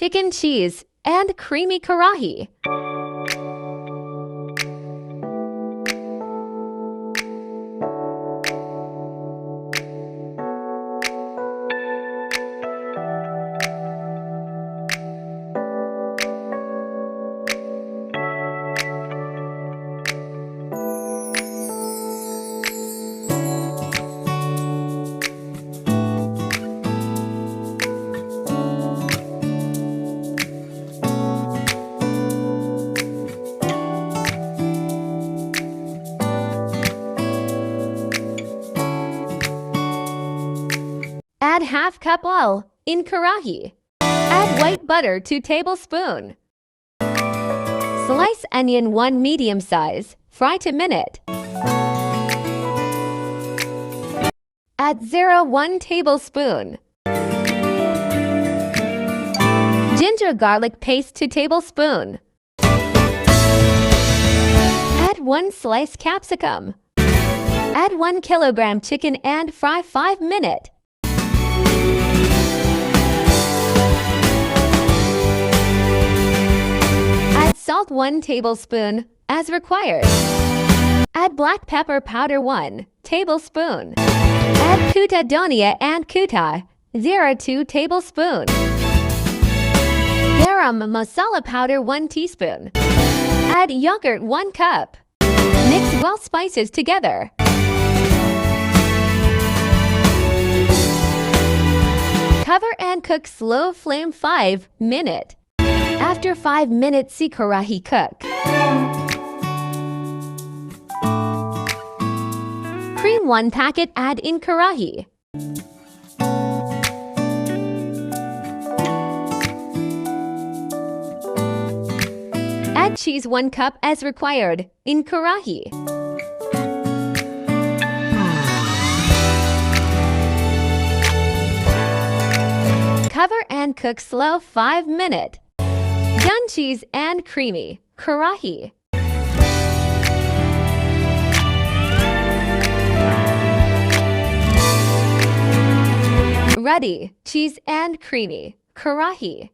chicken cheese, and creamy karahi. Add half cup oil in karahi. Add white butter 2 tablespoons. Slice onion 1 medium size. Fry to minute. Add 1 tablespoon. Ginger garlic paste 2 tablespoons. Add 1 sliced capsicum. Add 1 kilogram chicken and fry 5 minutes. Add salt 1 tablespoon as required. Add black pepper powder 1 tablespoon. Add kuta donia and kuta 2 tablespoon. Garam masala powder 1 teaspoon. Add yogurt 1 cup. Mix well spices together. Cover and cook slow flame 5 minutes. After 5 minutes, see karahi cook. Cream 1 packet add in karahi. Add cheese 1 cup as required in karahi. Cover and cook slow 5 minutes. Done cheese and creamy karahi. Ready, cheese and creamy karahi.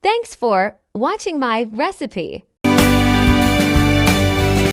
Thanks for watching my recipe.